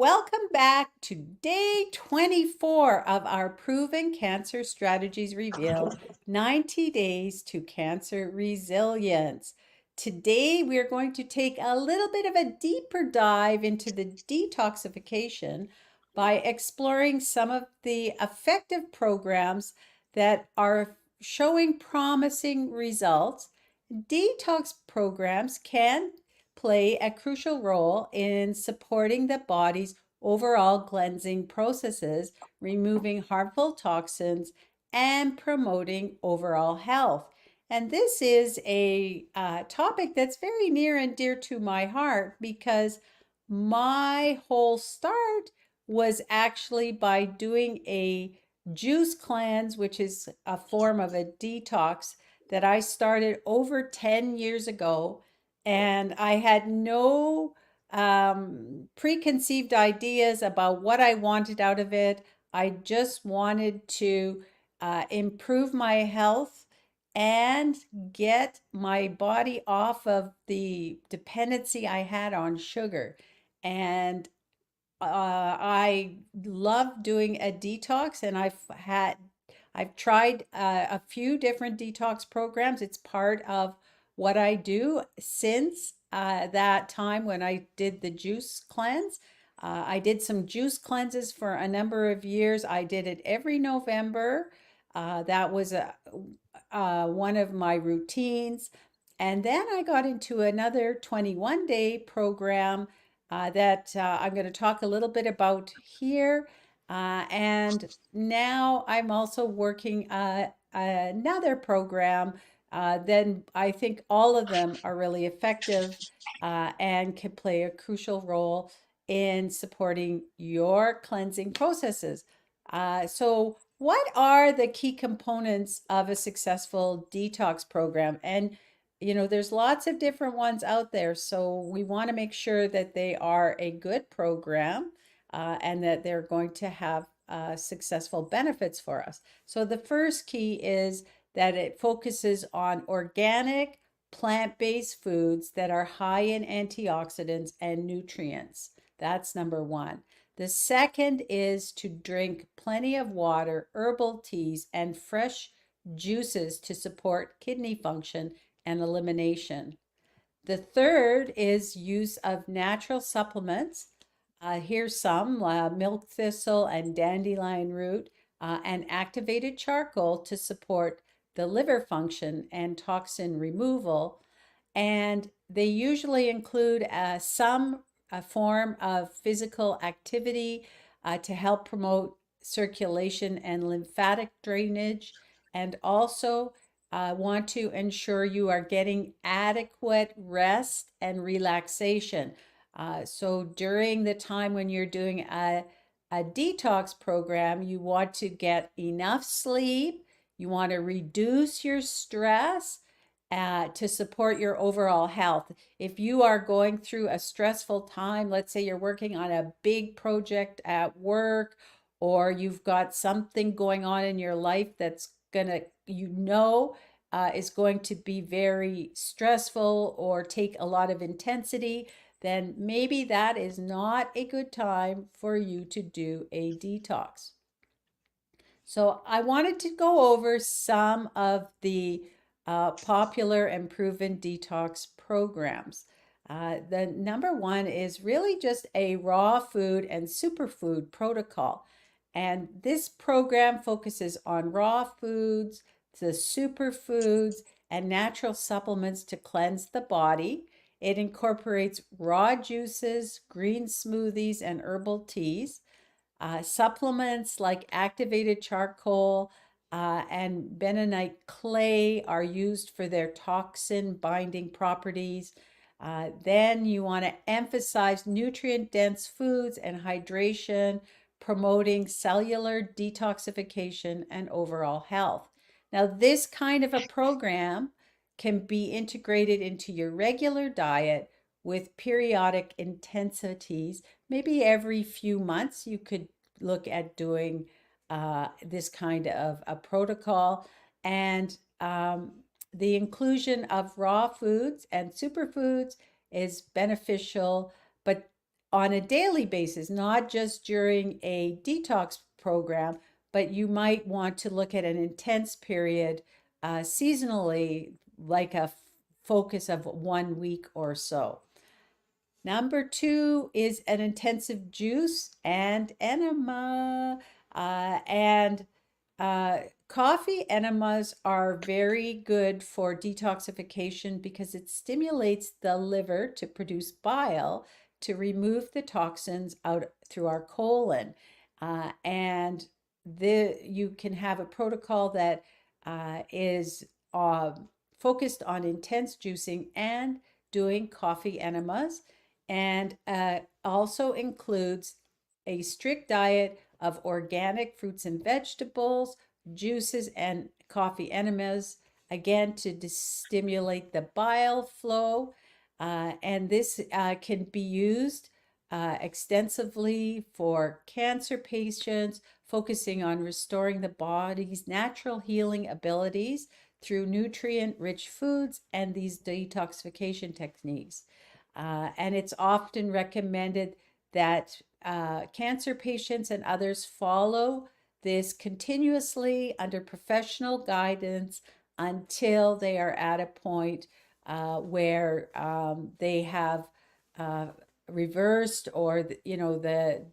Welcome back to day 24 of our Proven Cancer Strategies Revealed 90 Days to Cancer Resilience. Today, we are going to take a little bit of a deeper dive into the detoxification by exploring some of the effective programs that are showing promising results. Detox programs can play a crucial role in supporting the body's overall cleansing processes, removing harmful toxins, and promoting overall health. And this is a topic that's very near and dear to my heart because my whole start was actually by doing a juice cleanse, which is a form of a detox that I started over 10 years ago, and I had no preconceived ideas about what I wanted out of it. I just wanted to improve my health and get my body off of the dependency I had on sugar. And I love doing a detox, and I've tried a few different detox programs. It's part of what I do since that time when I did the juice cleanse. I did some juice cleanses for a number of years. I did it every November. That was one of my routines. And then I got into another 21-day program that I'm going to talk a little bit about here. And now I'm also working another program. Then I think all of them are really effective and can play a crucial role in supporting your cleansing processes. So, what are the key components of a successful detox program? And there's lots of different ones out there, so we want to make sure that they are a good program and that they're going to have successful benefits for us. So the first key is that it focuses on organic, plant-based foods that are high in antioxidants and nutrients. That's number one. The second is to drink plenty of water, herbal teas, and fresh juices to support kidney function and elimination. The third is use of natural supplements. Here's some milk thistle and dandelion root and activated charcoal to support the liver function and toxin removal. And they usually include some form of physical activity to help promote circulation and lymphatic drainage, and also want to ensure you are getting adequate rest and relaxation. So during the time when you're doing a detox program, you want to get enough sleep, you want to reduce your stress to support your overall health. If you are going through a stressful time, let's say you're working on a big project at work, or you've got something going on in your life that's gonna, is going to be very stressful or take a lot of intensity, then maybe that is not a good time for you to do a detox. So I wanted to go over some of the popular and proven detox programs. The number one is really just a raw food and superfood protocol. And this program focuses on raw foods, the superfoods, and natural supplements to cleanse the body. It incorporates raw juices, green smoothies, and herbal teas. Supplements like activated charcoal and bentonite clay are used for their toxin binding properties. Then you want to emphasize nutrient dense foods and hydration, promoting cellular detoxification and overall health. Now, this kind of a program can be integrated into your regular diet with periodic intensities. Maybe every few months you could look at doing this kind of a protocol. And the inclusion of raw foods and superfoods is beneficial, but on a daily basis, not just during a detox program, but you might want to look at an intense period seasonally, like a focus of 1 week or so. Number two is an intensive juice and enema. And Coffee enemas are very good for detoxification because it stimulates the liver to produce bile to remove the toxins out through our colon. And you can have a protocol that is focused on intense juicing and doing coffee enemas, and also includes a strict diet of organic fruits and vegetables, juices, and coffee enemas, again to stimulate the bile flow. And this can be used extensively for cancer patients, focusing on restoring the body's natural healing abilities through nutrient rich foods and these detoxification techniques. And it's often recommended that cancer patients and others follow this continuously under professional guidance until they are at a point where they have uh, reversed, or the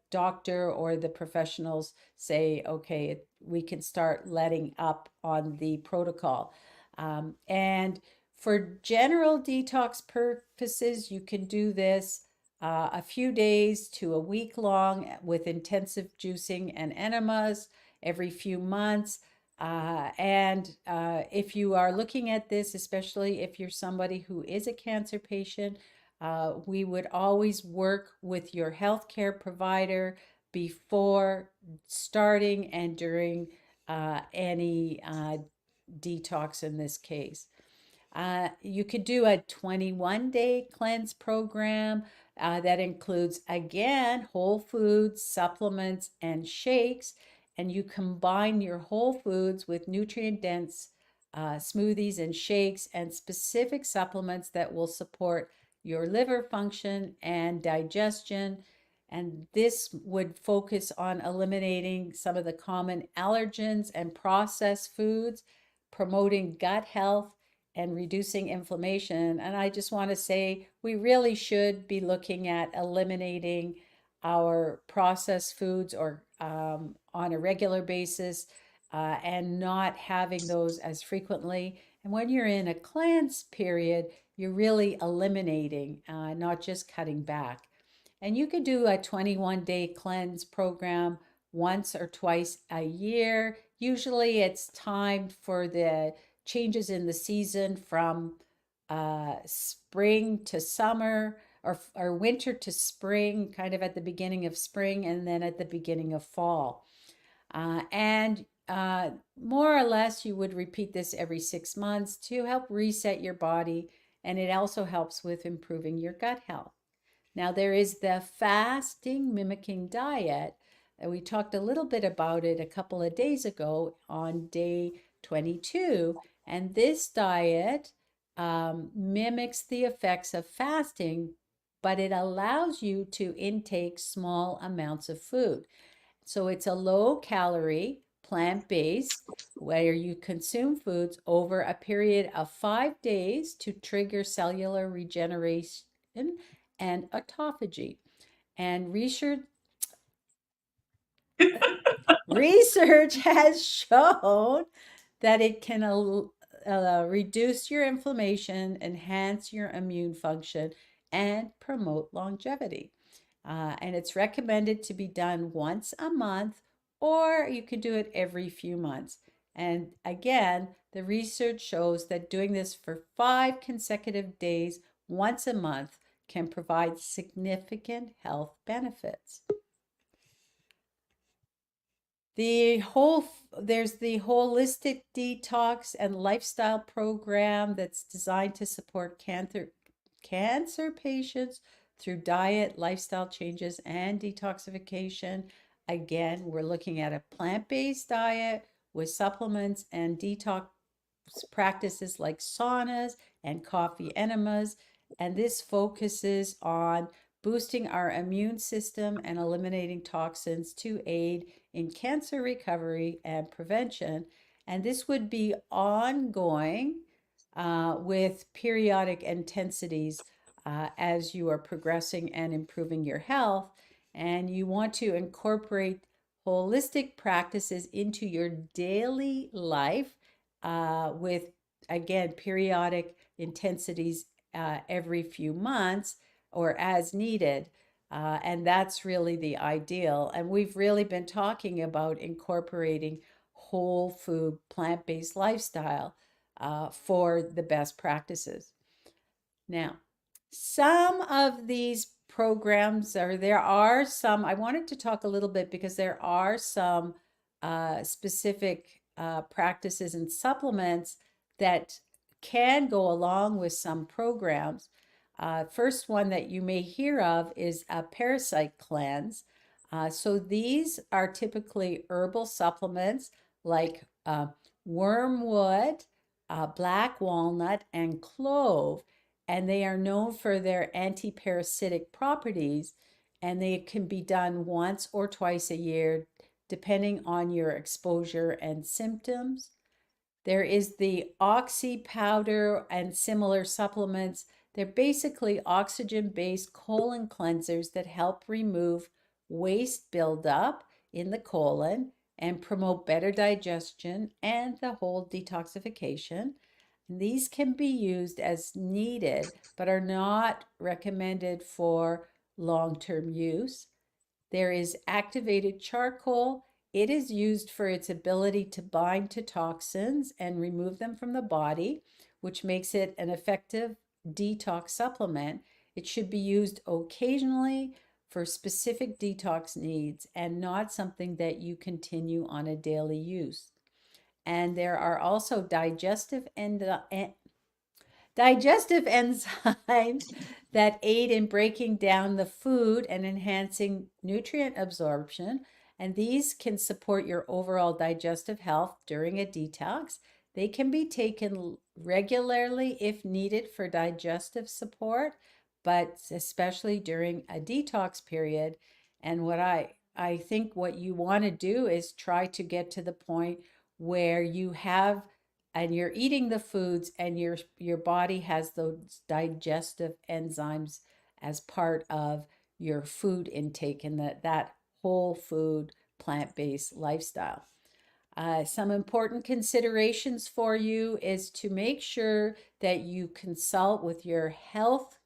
doctor or the professionals say, okay, we can start letting up on the protocol. And for general detox purposes, you can do this a few days to a week long with intensive juicing and enemas every few months. And if you are looking at this, especially if you're somebody who is a cancer patient, we would always work with your healthcare provider before starting and during any detox in this case. You could do a 21-day cleanse program that includes, again, whole foods, supplements, and shakes. And you combine your whole foods with nutrient dense smoothies and shakes and specific supplements that will support your liver function and digestion. And this would focus on eliminating some of the common allergens and processed foods, promoting gut health, and reducing inflammation. And I just want to say we really should be looking at eliminating our processed foods or on a regular basis, and not having those as frequently. And when you're in a cleanse period, you're really eliminating, not just cutting back. And you could do a 21-day cleanse program once or twice a year. Usually it's timed for the changes in the season from spring to summer, or winter to spring, kind of at the beginning of spring and then at the beginning of fall. And more or less, you would repeat this every 6 months to help reset your body. And it also helps with improving your gut health. Now, there is the fasting mimicking diet. We talked a little bit about it a couple of days ago on day 22. And this diet mimics the effects of fasting, but it allows you to intake small amounts of food. So it's a low calorie, plant based, where you consume foods over a period of 5 days to trigger cellular regeneration and autophagy. And research has shown that it can reduce your inflammation, enhance your immune function, and promote longevity. And it's recommended to be done once a month, or you could do it every few months. And again, the research shows that doing this for 5 consecutive days, once a month, can provide significant health benefits. There's the holistic detox and lifestyle program that's designed to support cancer patients through diet, lifestyle changes, and detoxification. Again, we're looking at a plant-based diet with supplements and detox practices like saunas and coffee enemas. And this focuses on boosting our immune system and eliminating toxins to aid in cancer recovery and prevention. And this would be ongoing with periodic intensities as you are progressing and improving your health. And you want to incorporate holistic practices into your daily life with, again, periodic intensities every few months or as needed. And that's really the ideal. And we've really been talking about incorporating whole food, plant based lifestyle for the best practices. Now, some of these programs, or there are some, I wanted to talk a little bit because there are some specific practices and supplements that can go along with some programs. First one that you may hear of is a parasite cleanse. So these are typically herbal supplements like wormwood, black walnut, and clove, and they are known for their anti-parasitic properties, and they can be done once or twice a year depending on your exposure and symptoms. There is the oxy powder and similar supplements. They're basically oxygen-based colon cleansers that help remove waste buildup in the colon and promote better digestion and the whole detoxification. These can be used as needed, but are not recommended for long-term use. There is activated charcoal. It is used for its ability to bind to toxins and remove them from the body, which makes it an effective detox supplement. It should be used occasionally for specific detox needs and not something that you continue on a daily use. And there are also digestive enzymes that aid in breaking down the food and enhancing nutrient absorption. And these can support your overall digestive health during a detox. They can be taken regularly if needed for digestive support, but especially during a detox period. And I think what you want to do is try to get to the point where you have and you're eating the foods and your body has those digestive enzymes as part of your food intake and that whole food plant-based lifestyle. Some important considerations for you is to make sure that you consult with your health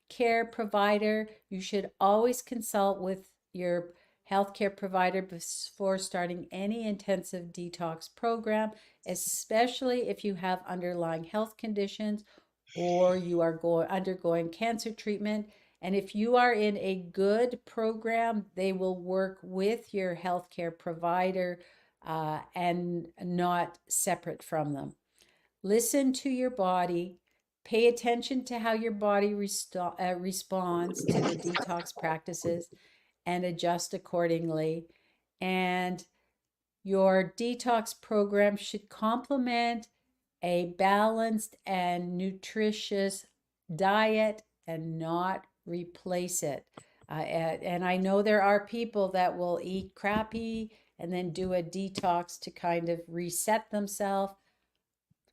care provider. You should always consult with your healthcare provider before starting any intensive detox program, especially if you have underlying health conditions or you are undergoing cancer treatment. And if you are in a good program, they will work with your healthcare provider and not separate from them. Listen to your body. Pay attention to how your body responds to the detox practices and adjust accordingly. And your detox program should complement a balanced and nutritious diet and not replace it. And I know there are people that will eat crappy and then do a detox to kind of reset themselves.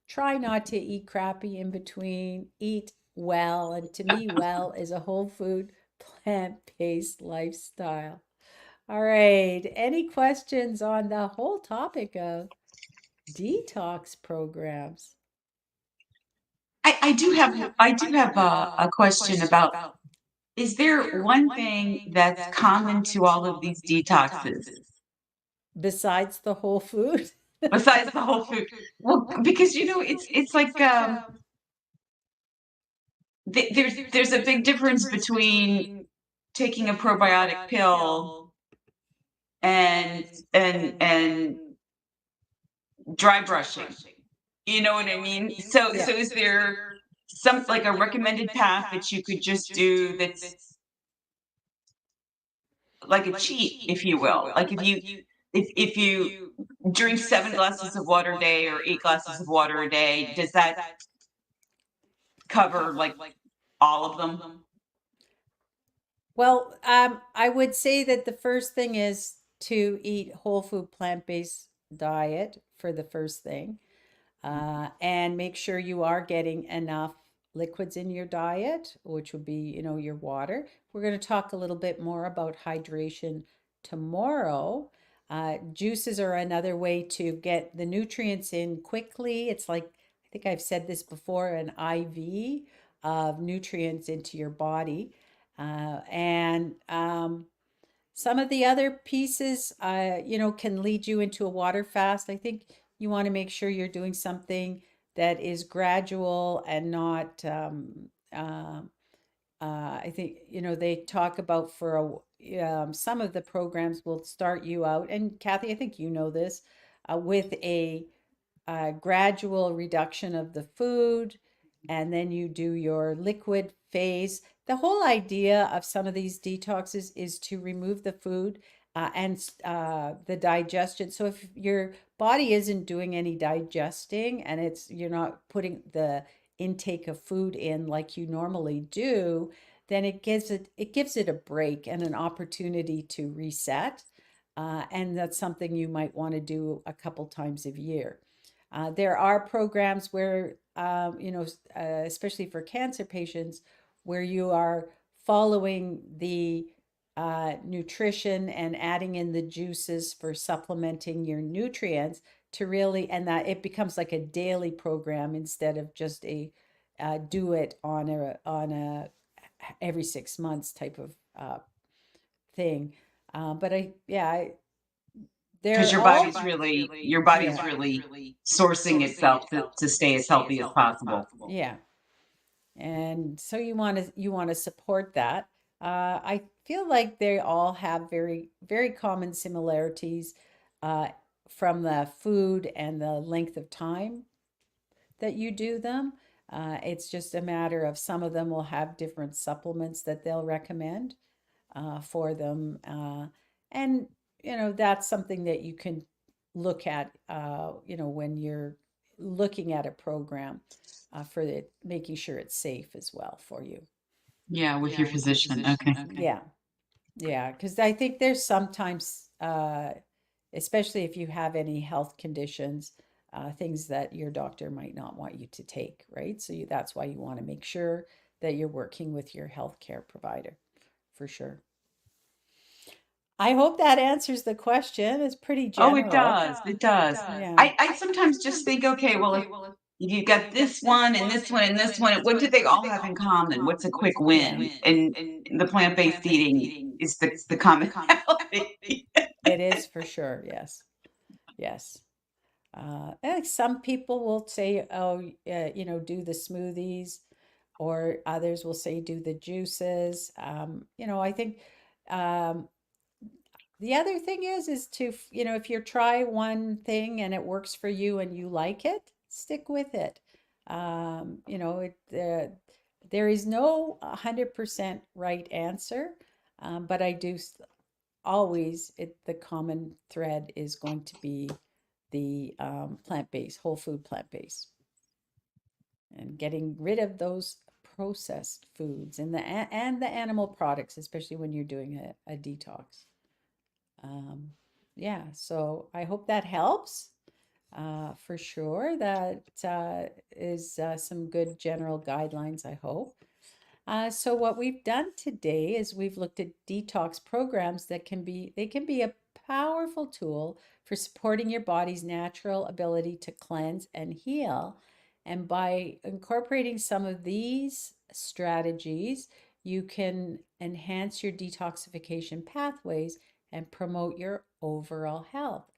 Try not to eat crappy in between. Eat well. And to me, well is a whole food, plant-based lifestyle. All right. Any questions on the whole topic of detox programs? I do have a question about, is there one thing that's common to all of these detoxes Besides the whole food? besides the whole food? Well, because it's like there's a big difference between taking a probiotic pill and and dry brushing. You know what I mean? So Yeah. is there some like a recommended path that you could just do that's like a cheat, if you will? Like if you drink 7 glasses of water a day or 8 glasses of water a day, does that cover like all of them? Well, I would say that the first thing is to eat whole food plant-based diet for the first thing. And make sure you are getting enough liquids in your diet, which would be, your water. We're going to talk a little bit more about hydration tomorrow. Juices are another way to get the nutrients in quickly. It's like, I think I've said this before, an IV of nutrients into your body. And some of the other pieces, can lead you into a water fast. I think you want to make sure you're doing something that is gradual and not. I think they talk about some of the programs will start you out, and Kathy, I think you know this, with a gradual reduction of the food, and then you do your liquid phase. The whole idea of some of these detoxes is to remove the food and the digestion. So if your body isn't doing any digesting and you're not putting the intake of food in like you normally do, then it gives it a break and an opportunity to reset. And that's something you might want to do a couple times a year. There are programs where, especially for cancer patients, where you are following the nutrition and adding in the juices for supplementing your nutrients to really, and that it becomes like a daily program instead of just a do it on a every 6 months type of thing. But Because they're all, your yeah, body's really sourcing itself to stay as healthy as possible. yeah. And so you want to support that. I feel like they all have very very common similarities uh, from the food and the length of time that you do them. It's just a matter of some of them will have different supplements that they'll recommend for them, and that's something that you can look at. When you're looking at a program for it, making sure it's safe as well for you. Yeah, with your physician. Okay. Yeah, yeah, because I think there's sometimes, especially if you have any health conditions, things that your doctor might not want you to take, right? So that's why you want to make sure that you're working with your healthcare provider, for sure. I hope that answers the question. It's pretty Oh, it general. does. It does. Yeah. I sometimes just think, okay, well, if you've got this one and this one and this one, what do they all have in common? What's a quick win? And the plant-based eating is the commonality. It is for sure. Yes. Yes. And some people will say, oh, do the smoothies, or others will say, do the juices. I think um, the other thing is to, if you try one thing and it works for you and you like it, stick with it. There is no 100% right answer, but I do always, the common thread is going to be the plant-based, whole food plant-based, and getting rid of those processed foods and the animal products, especially when you're doing a detox. Um, yeah, so I hope that helps. For sure, that is some good general guidelines, I hope. So what we've done today is we've looked at detox programs they can be a powerful tool for supporting your body's natural ability to cleanse and heal. And by incorporating some of these strategies, you can enhance your detoxification pathways and promote your overall health.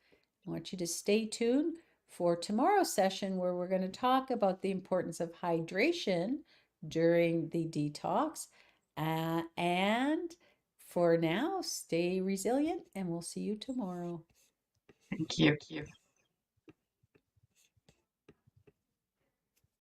I want you to stay tuned for tomorrow's session where we're going to talk about the importance of hydration during the detox. And for now, stay resilient, and we'll see you tomorrow. Thank you.